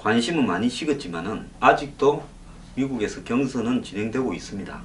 관심은 많이 식었지만은 아직도 미국에서 경선은 진행되고 있습니다.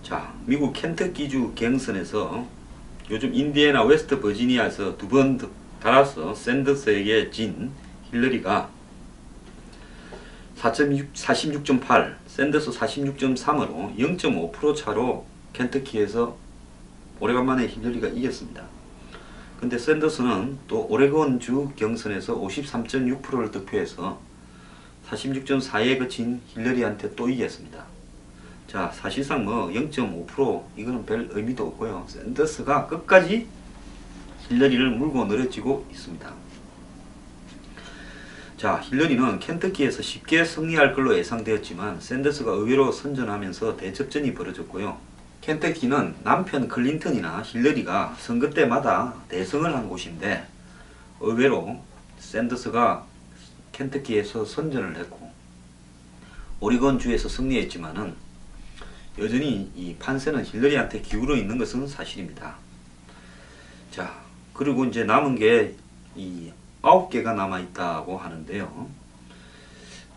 자, 미국 켄터키주 경선에서 요즘 인디애나 웨스트 버지니아에서 두 번 달아서 샌더스에게 진 힐러리가 46.8, 샌더스 46.3으로 0.5% 차로 켄터키에서 오래간만에 힐러리가 이겼습니다. 근데 샌더스는 또 오레곤주 경선에서 53.6%를 득표해서 46.4에 그친 힐러리한테 또 이겼습니다. 자, 사실상 뭐 0.5% 이거는 별 의미도 없고요. 샌더스가 끝까지 힐러리를 물고 늘어지고 있습니다. 자, 힐러리는 켄터키에서 쉽게 승리할 걸로 예상되었지만 샌더스가 의외로 선전하면서 대접전이 벌어졌고요. 켄터키는 남편 클린턴이나 힐러리가 선거 때마다 대승을 한 곳인데 의외로 샌더스가 켄터키에서 선전을 했고 오리곤주에서 승리했지만은 여전히 이 판세는 힐러리한테 기울어 있는 것은 사실입니다. 자, 그리고 이제 남은 게 이 9개가 남아있다고 하는데요.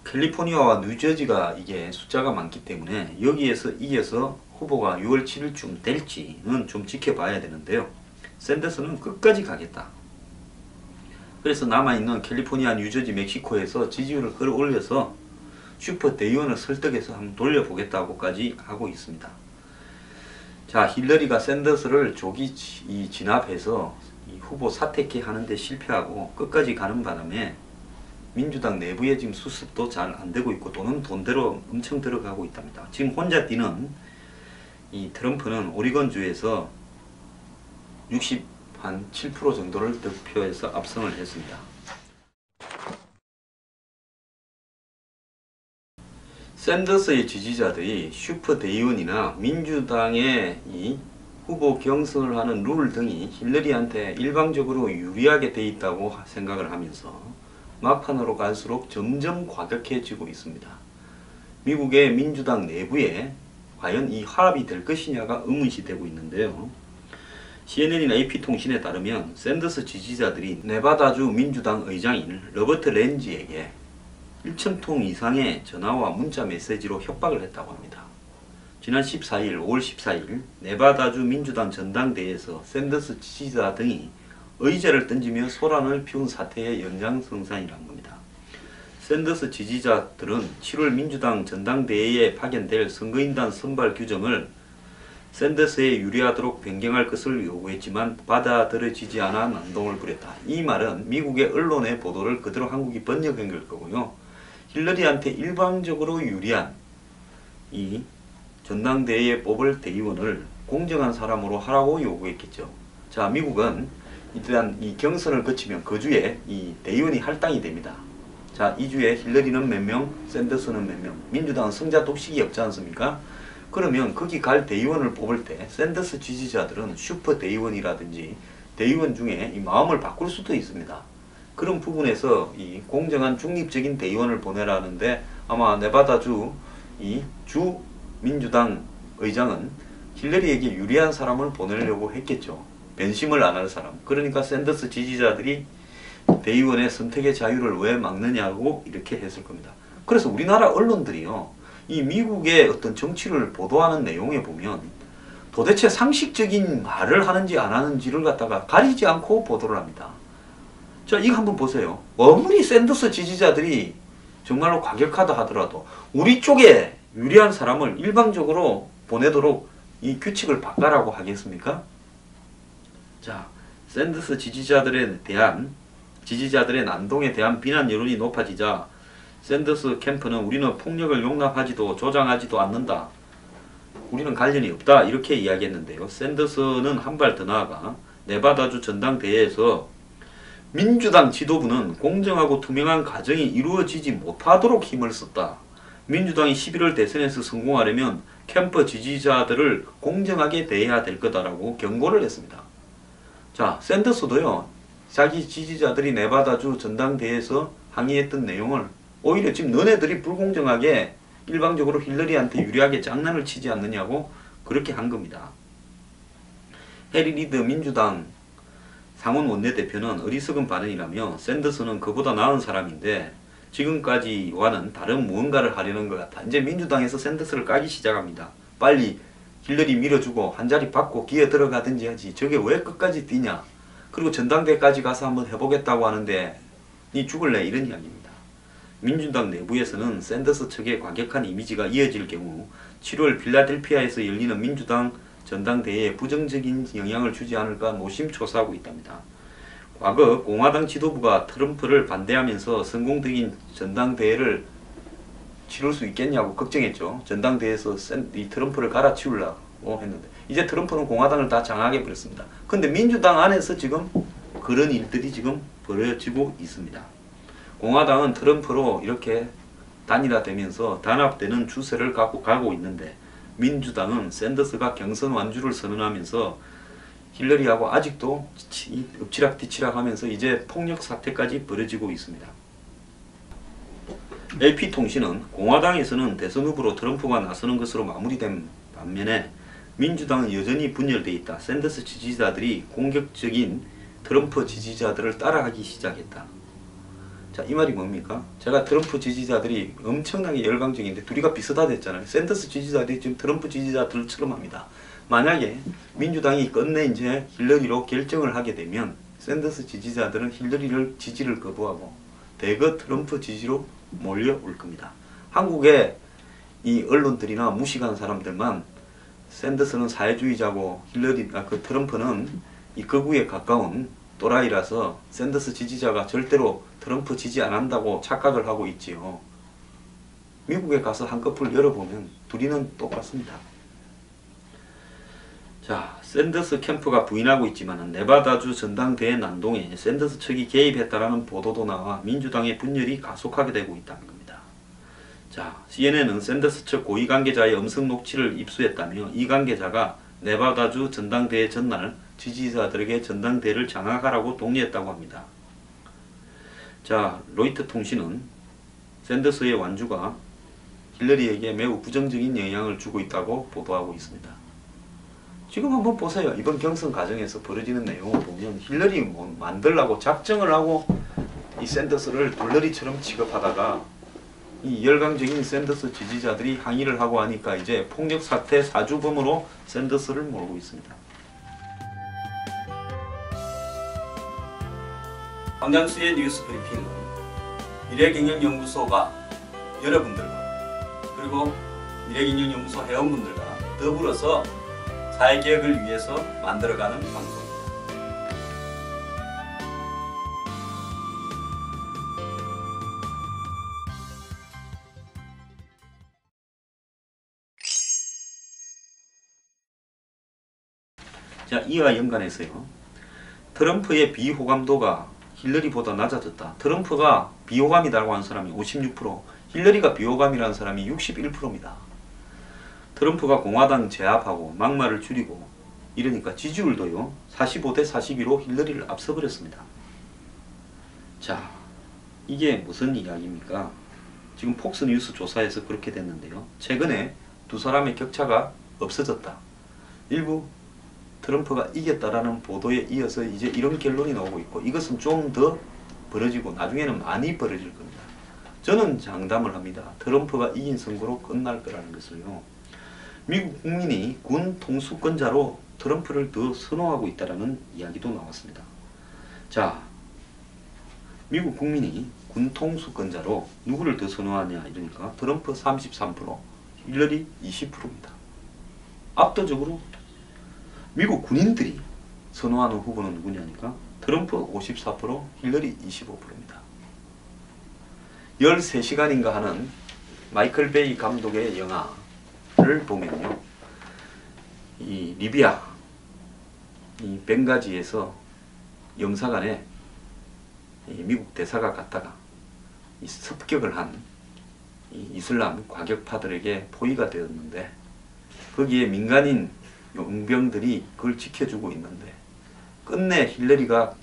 캘리포니아와 뉴저지가 이게 숫자가 많기 때문에 여기에서 이겨서 후보가 6월 7일쯤 될지는 좀 지켜봐야 되는데요. 샌더스는 끝까지 가겠다. 그래서 남아있는 캘리포니아, 뉴저지, 멕시코에서 지지율을 끌어올려서 슈퍼 대의원을 설득해서 한번 돌려보겠다고까지 하고 있습니다. 자, 힐러리가 샌더스를 조기 진압해서 이 후보 사퇴케 하는데 실패하고 끝까지 가는 바람에 민주당 내부에 지금 수습도 잘 안되고 있고 돈은 돈대로 엄청 들어가고 있답니다. 지금 혼자 뛰는 이 트럼프는 오리곤주에서 67% 정도를 득표해서 압승을 했습니다. 샌더스의 지지자들이 슈퍼 대의원이나 민주당의 이 후보 경선을 하는 룰 등이 힐러리한테 일방적으로 유리하게 돼 있다고 생각을 하면서 막판으로 갈수록 점점 과격해지고 있습니다. 미국의 민주당 내부에 과연 이 화합이 될 것이냐가 의문시되고 있는데요. CNN이나 AP통신에 따르면 샌더스 지지자들이 네바다주 민주당 의장인 로버트 렌지에게 1,000통 이상의 전화와 문자 메시지로 협박을 했다고 합니다. 지난 14일, 5월 14일 네바다주 민주당 전당대회에서 샌더스 지지자 등이 의제를 던지며 소란을 피운 사태의 연장선상이라는 겁니다. 샌더스 지지자들은 7월 민주당 전당대회에 파견될 선거인단 선발 규정을 샌더스에 유리하도록 변경할 것을 요구했지만 받아들여지지 않아 난동을 부렸다. 이 말은 미국의 언론의 보도를 그대로 한국이 번역한 걸 거고요. 힐러리한테 일방적으로 유리한 이 전당대회에 뽑을 대의원을 공정한 사람으로 하라고 요구했겠죠. 자, 미국은 일단 이 경선을 거치면 그 주에 이 대의원이 할당이 됩니다. 자, 이 주에 힐러리는 몇 명, 샌더스는 몇 명, 민주당은 승자 독식이 없지 않습니까? 그러면 거기 갈 대의원을 뽑을 때 샌더스 지지자들은 슈퍼 대의원이라든지 대의원 중에 이 마음을 바꿀 수도 있습니다. 그런 부분에서 이 공정한 중립적인 대의원을 보내라는데 아마 네바다주 이 주 민주당 의장은 힐러리에게 유리한 사람을 보내려고 했겠죠. 변심을 안 할 사람. 그러니까 샌더스 지지자들이 대의원의 선택의 자유를 왜 막느냐고 이렇게 했을 겁니다. 그래서 우리나라 언론들이요, 이 미국의 어떤 정치를 보도하는 내용에 보면 도대체 상식적인 말을 하는지 안 하는지를 갖다가 가리지 않고 보도를 합니다. 자, 이거 한번 보세요. 아무리 샌더스 지지자들이 정말로 과격하다 하더라도 우리 쪽에 유리한 사람을 일방적으로 보내도록 이 규칙을 바꿔라고 하겠습니까? 자, 샌더스 지지자들의 난동에 대한 비난 여론이 높아지자 샌더스 캠프는 우리는 폭력을 용납하지도 조장하지도 않는다. 우리는 관련이 없다. 이렇게 이야기했는데요. 샌더스는 한 발 더 나아가 네바다주 전당대회에서 민주당 지도부는 공정하고 투명한 과정이 이루어지지 못하도록 힘을 썼다. 민주당이 11월 대선에서 성공하려면 캠프 지지자들을 공정하게 대해야 될 거다라고 경고를 했습니다. 자, 샌더스도요, 자기 지지자들이 네바다주 전당대회에서 항의했던 내용을 오히려 지금 너네들이 불공정하게 일방적으로 힐러리한테 유리하게 장난을 치지 않느냐고 그렇게 한 겁니다. 해리 리드 민주당 상원 원내대표는 어리석은 발언이라며 샌더스는 그보다 나은 사람인데 지금까지와는 다른 무언가를 하려는 것 같아. 이제 민주당에서 샌더스를 까기 시작합니다. 빨리 힐러리 밀어주고 한 자리 받고 기어 들어가든지 하지. 저게 왜 끝까지 뛰냐. 그리고 전당대회까지 가서 한번 해보겠다고 하는데 니 죽을래, 이런 이야기입니다. 민주당 내부에서는 샌더스 측의 과격한 이미지가 이어질 경우 7월 필라델피아에서 열리는 민주당 전당대회에 부정적인 영향을 주지 않을까 노심초사하고 있답니다. 과거 공화당 지도부가 트럼프를 반대하면서 성공적인 전당대회를 치룰 수 있겠냐고 걱정했죠. 전당대회에서 이 트럼프를 갈아치우려고 했는데 이제 트럼프는 공화당을 다 장악해 버렸습니다. 근데 민주당 안에서 지금 그런 일들이 지금 벌어지고 있습니다. 공화당은 트럼프로 이렇게 단일화되면서 단합되는 추세를 갖고 가고 있는데 민주당은 샌더스가 경선 완주를 선언하면서 힐러리하고 아직도 엎치락뒤치락 하면서 이제 폭력 사태까지 벌어지고 있습니다. AP통신은 공화당에서는 대선 후보로 트럼프가 나서는 것으로 마무리된 반면에 민주당은 여전히 분열되어 있다. 샌더스 지지자들이 공격적인 트럼프 지지자들을 따라하기 시작했다. 자, 이 말이 뭡니까? 제가 트럼프 지지자들이 엄청나게 열광적인데 둘이가 비슷하댔잖아요. 샌더스 지지자들이 지금 트럼프 지지자들처럼 합니다. 만약에 민주당이 끝내 이제 힐러리로 결정을 하게 되면 샌더스 지지자들은 힐러리를 지지를 거부하고 대거 트럼프 지지로 몰려올 겁니다. 한국의 이 언론들이나 무식한 사람들만 샌더스는 사회주의자고 그 트럼프는 이 극우에 가까운 또라이라서 샌더스 지지자가 절대로 트럼프 지지 안 한다고 착각을 하고 있지요. 미국에 가서 한꺼풀 열어보면 둘이는 똑같습니다. 자, 샌더스 캠프가 부인하고 있지만 네바다주 전당대회 난동에 샌더스 측이 개입했다라는 보도도 나와 민주당의 분열이 가속하게 되고 있다는 겁니다. 자, CNN은 샌더스 측 고위 관계자의 음성 녹취를 입수했다며 이 관계자가 네바다주 전당대회 전날 지지자들에게 전당대회를 장악하라고 독려했다고 합니다. 자, 로이터 통신은 샌더스의 완주가 힐러리에게 매우 부정적인 영향을 주고 있다고 보도하고 있습니다. 지금 한번 보세요. 이번 경선 과정에서 벌어지는 내용을 보면 힐러리 뭐 만들라고 작정을 하고 이 샌더스를 돌러리처럼 취급하다가 이 열광적인 샌더스 지지자들이 항의를 하고 하니까 이제 폭력 사태 사주범으로 샌더스를 몰고 있습니다. 황장수의 뉴스 브리핑은 미래경영연구소가 여러분들과 그리고 미래경영연구소 회원분들과 더불어서 사회개혁을 위해서 만들어가는 방송입니다. 자, 이와 연관해서요. 트럼프의 비호감도가 힐러리보다 낮아졌다. 트럼프가 비호감이라고 하는 사람이 56%, 힐러리가 비호감이라는 사람이 61%입니다. 트럼프가 공화당 제압하고 막말을 줄이고 이러니까 지지율도요 45대 42로 힐러리를 앞서버렸습니다. 자, 이게 무슨 이야기입니까? 지금 폭스뉴스 조사에서 그렇게 됐는데요. 최근에 두 사람의 격차가 없어졌다. 일부 트럼프가 이겼다라는 보도에 이어서 이제 이런 결론이 나오고 있고 이것은 좀 더 벌어지고 나중에는 많이 벌어질 겁니다. 저는 장담을 합니다. 트럼프가 이긴 선거로 끝날 거라는 것을요. 미국 국민이 군 통수권자로 트럼프를 더 선호하고 있다는 이야기도 나왔습니다. 자, 미국 국민이 군 통수권자로 누구를 더 선호하냐 이러니까 트럼프 33%, 힐러리 20%입니다. 압도적으로 미국 군인들이 선호하는 후보는 누구냐니까 트럼프 54%, 힐러리 25%입니다. 13시간인가 하는 마이클 베이 감독의 영화를 보면요. 이 리비아, 이 벵가지에서 영사관에 미국 대사가 갔다가 이 습격을 한 이 이슬람 과격파들에게 포위가 되었는데 거기에 민간인 용병들이 그걸 지켜주고 있는데 끝내 힐러리가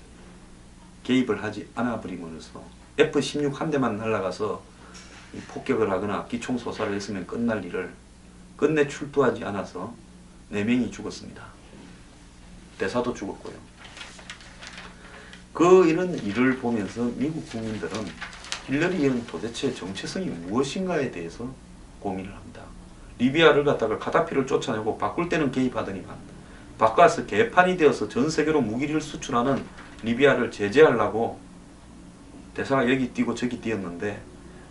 개입을 하지 않아 버림으로써 F-16 한 대만 날아가서 폭격을 하거나 기총소사를 했으면 끝날 일을 끝내 출두하지 않아서 4명이 죽었습니다. 대사도 죽었고요. 이런 일을 보면서 미국 국민들은 힐러리는 도대체 정체성이 무엇인가에 대해서 고민을 합니다. 리비아를 갖다가 가다피를 쫓아내고 바꿀 때는 개입하더니만 바꿔서 개판이 되어서 전 세계로 무기를 수출하는 리비아를 제재하려고 대사가 여기 뛰고 저기 뛰었는데,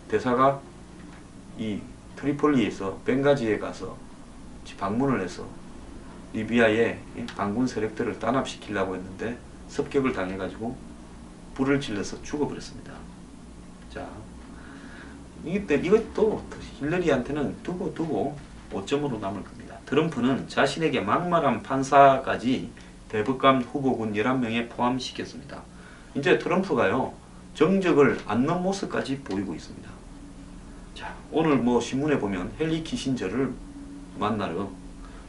대사가 이 트리폴리에서 벵가지에 가서 방문을 해서 리비아의 반군 세력들을 단합시키려고 했는데 습격을 당해가지고 불을 질러서 죽어버렸습니다. 자, 이것도 힐러리한테는 두고 5점으로 남을 겁니다. 트럼프는 자신에게 막말한 판사까지 대법관 후보군 11명에 포함시켰습니다. 이제 트럼프가요, 정적을 않는 모습까지 보이고 있습니다. 자, 오늘 뭐 신문에 보면 헨리 키신저를 만나러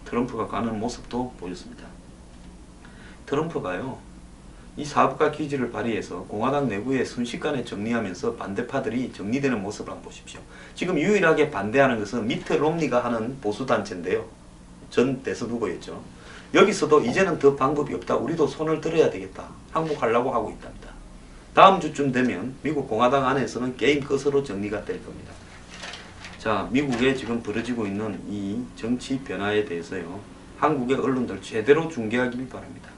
트럼프가 가는 모습도 보였습니다. 트럼프가요, 이 사법가 기지를 발휘해서 공화당 내부에 순식간에 정리하면서 반대파들이 정리되는 모습을 한번 보십시오. 지금 유일하게 반대하는 것은 미트 롬니가 하는 보수단체인데요. 전 대선 후보였죠. 여기서도 이제는 더 방법이 없다. 우리도 손을 들어야 되겠다. 항복하려고 하고 있답니다. 다음 주쯤 되면 미국 공화당 안에서는 게임 끝으로 정리가 될 겁니다. 자, 미국에 지금 벌어지고 있는 이 정치 변화에 대해서요, 한국의 언론들 제대로 중계하길 바랍니다.